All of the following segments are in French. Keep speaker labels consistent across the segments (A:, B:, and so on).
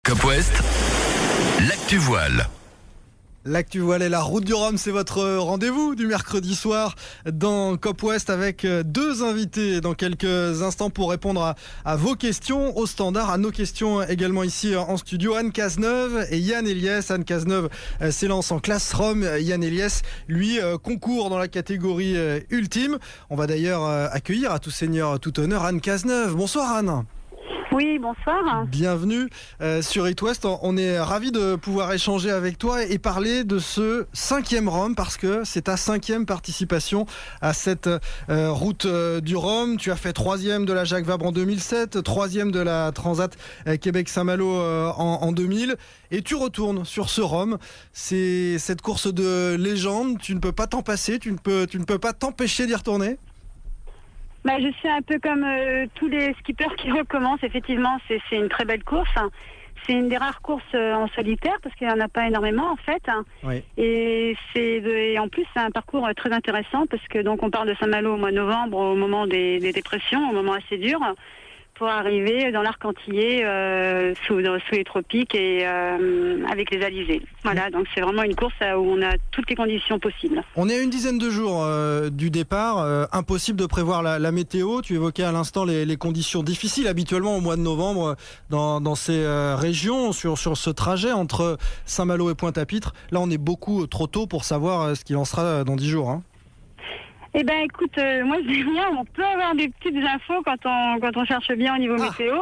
A: Cop West, l'actu voile.
B: L'actu voile et la route du Rhum, c'est votre rendez-vous du mercredi soir dans Cop West avec deux invités dans quelques instants pour répondre à vos questions au standard, à nos questions également ici en studio. Anne Cazeneuve et Yann Eliès. Anne Cazeneuve s'élance en classe Rhum. Yann Eliès, lui, concourt dans la catégorie ultime. On va d'ailleurs accueillir à tout seigneur, tout honneur Anne Cazeneuve. Bonsoir Anne.
C: Oui, bonsoir.
B: Bienvenue sur It West. On est ravis de pouvoir échanger avec toi et parler de ce 5e Rhum parce que c'est ta 5e participation à cette route du Rhum. Tu as fait 3e de la Jacques Vabre en 2007, 3e de la Transat Québec-Saint-Malo en 2000 et tu retournes sur ce Rhum. C'est cette course de légende, tu ne peux pas t'en passer, tu ne peux pas t'empêcher d'y retourner.
C: Je suis un peu comme tous les skippers qui recommencent. Effectivement, c'est une très belle course. C'est une des rares courses en solitaire parce qu'il n'y en a pas énormément en fait.
B: Oui.
C: Et en plus, c'est un parcours très intéressant parce que donc on part de Saint-Malo au mois de novembre, au moment des dépressions, au moment assez dur, pour arriver dans l'arc antillais sous les tropiques et avec les alizés. Voilà, donc c'est vraiment une course où on a toutes les conditions possibles.
B: On est à une dizaine de jours du départ, impossible de prévoir la météo. Tu évoquais à l'instant les conditions difficiles habituellement au mois de novembre dans ces régions, sur ce trajet entre Saint-Malo et Pointe-à-Pitre. Là, on est beaucoup trop tôt pour savoir ce qu'il en sera dans 10 jours. Hein.
C: Eh ben, écoute, moi je dis rien, on peut avoir des petites infos quand on cherche bien au niveau météo.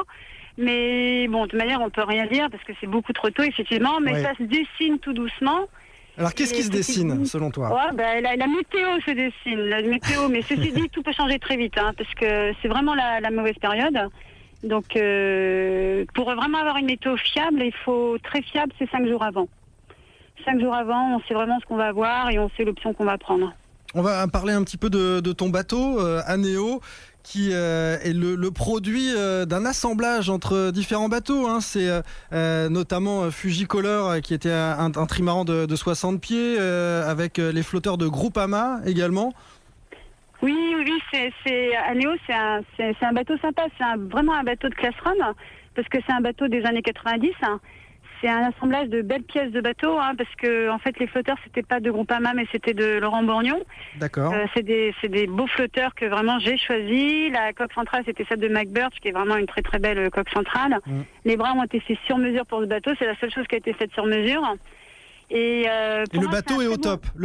C: Mais bon, de toute manière, on peut rien dire parce que c'est beaucoup trop tôt, effectivement. Mais ça se dessine tout doucement.
B: Alors, qu'est-ce qui se dessine, selon toi ?
C: La météo se dessine. La météo, mais ceci dit, tout peut changer très vite, parce que c'est vraiment la mauvaise période. Donc, pour vraiment avoir une météo fiable, il faut très fiable, c'est 5 jours avant. 5 jours avant, on sait vraiment ce qu'on va avoir et on sait l'option qu'on va prendre.
B: On va parler un petit peu de ton bateau, Anéo, qui est le produit d'un assemblage entre différents bateaux. Hein. C'est notamment Fujicolor, qui était un trimaran de 60 pieds, avec les flotteurs de Groupama également.
C: Oui, Anéo, c'est un bateau sympa. C'est vraiment un bateau de classe Rhum, parce que c'est un bateau des années 90. C'est un assemblage de belles pièces de bateau, parce que en fait les flotteurs c'était pas de Groupama mais c'était de Laurent Borgnon.
B: D'accord.
C: C'est des beaux flotteurs que vraiment j'ai choisis. La coque centrale c'était celle de McBurch qui est vraiment une très très belle coque centrale. Les bras ont été faits sur mesure pour ce bateau, c'est la seule chose qui a été faite sur mesure. Et
B: le bateau est au top.
C: C'est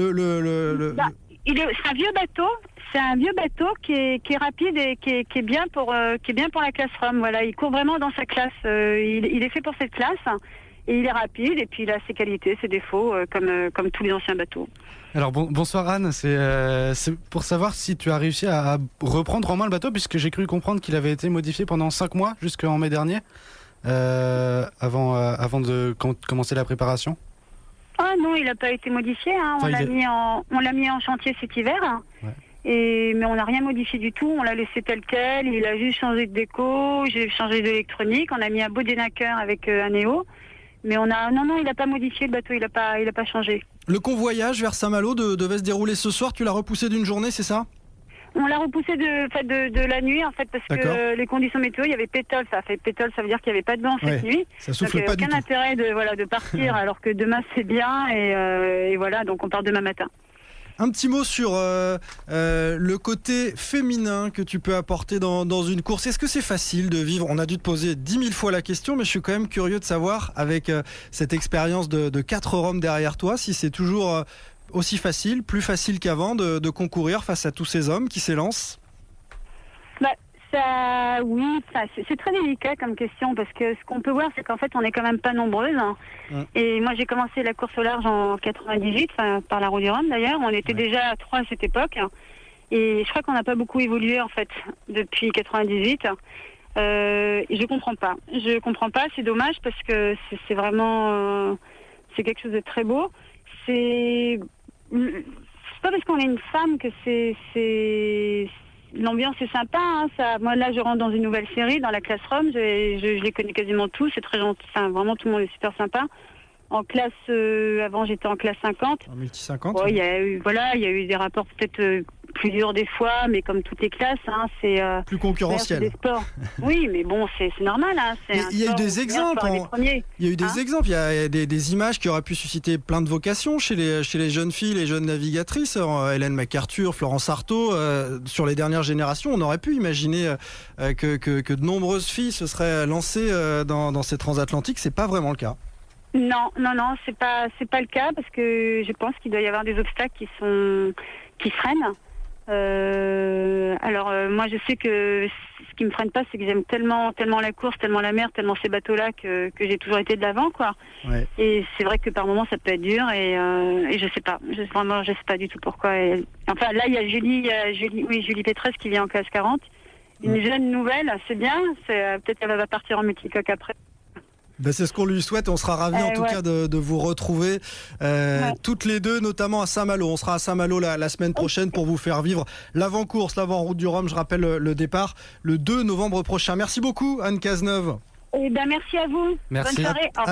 C: un vieux bateau. C'est un vieux bateau qui est rapide et qui est bien pour la classe Rhum. Voilà, il court vraiment dans sa classe. Il est fait pour cette classe. Et il est rapide, et puis il a ses qualités, ses défauts, comme tous les anciens bateaux.
D: Alors bonsoir Anne, c'est pour savoir si tu as réussi à reprendre en main le bateau, puisque j'ai cru comprendre qu'il avait été modifié pendant 5 mois, jusqu'en mai dernier, avant de commencer la préparation.
C: Ah non, il n'a pas été modifié, on l'a mis en chantier cet hiver. Ouais. Mais on n'a rien modifié du tout, on l'a laissé tel quel, il a juste changé de déco, j'ai changé d'électronique, on a mis un beau dénaqueur avec Anéo. Mais il n'a pas modifié le bateau, il a pas changé. Le
B: convoyage vers Saint-Malo devait se dérouler ce soir, tu l'as repoussé d'une journée, c'est ça ?
C: On l'a repoussé de la nuit, en fait, parce que les conditions météo, il y avait pétole, ça veut dire qu'il n'y avait pas de vent cette nuit.
B: Ça souffle pas du tout.
C: Aucun intérêt de partir alors que demain c'est bien, et voilà, donc on part demain matin.
B: Un petit mot sur le côté féminin que tu peux apporter dans une course. Est-ce que c'est facile de vivre ? On a dû te poser 10 000 fois la question, mais je suis quand même curieux de savoir, avec cette expérience de 4 Rhum derrière toi, si c'est toujours aussi facile, plus facile qu'avant de concourir face à tous ces hommes qui s'élancent.
C: C'est très délicat comme question parce que ce qu'on peut voir, c'est qu'en fait, on n'est quand même pas nombreuses. Et moi, j'ai commencé la course au large en 98, par la route du Rhum d'ailleurs. On était déjà à 3 à cette époque. Et je crois qu'on n'a pas beaucoup évolué en fait depuis 98. Je comprends pas. C'est dommage parce que c'est vraiment c'est quelque chose de très beau. C'est pas parce qu'on est une femme que l'ambiance est sympa, moi là je rentre dans une nouvelle série, dans la classe Rhum, je les connais quasiment tous, c'est très gentil, vraiment tout le monde est super sympa. En classe, avant j'étais en classe 50.
B: En multi 50.
C: Il y a eu des rapports peut-être plus dur des fois, mais comme toutes les classes, hein, c'est
B: plus concurrentiel.
C: Des sports. Oui, mais bon, c'est normal. Hein,
B: il y a eu des exemples. Il y a eu des exemples. Il y a des images qui auraient pu susciter plein de vocations chez les jeunes filles, les jeunes navigatrices. Hélène MacArthur, Florence Artaud. Sur les dernières générations, on aurait pu imaginer que de nombreuses filles se seraient lancées dans ces transatlantiques. C'est pas vraiment le cas.
C: Non, c'est pas le cas parce que je pense qu'il doit y avoir des obstacles qui freinent. Moi, je sais que ce qui me freine pas, c'est que j'aime tellement la course, tellement la mer, tellement ces bateaux-là que j'ai toujours été de l'avant, quoi. Ouais. Et c'est vrai que par moments, ça peut être dur et je sais pas. Je sais pas du tout pourquoi. Enfin, là, il y a Julie Pétresse qui vient en classe 40. Une jeune nouvelle, c'est bien. Peut-être qu'elle va partir en multicoque après.
B: C'est ce qu'on lui souhaite. On sera ravis en tout cas de vous retrouver toutes les deux, notamment à Saint-Malo. On sera à Saint-Malo la semaine prochaine pour vous faire vivre l'avant-course, l'avant-route du Rhum. Je rappelle le départ le 2 novembre prochain. Merci beaucoup Anne Cazeneuve.
C: Merci à vous.
D: Merci.
C: Bonne soirée.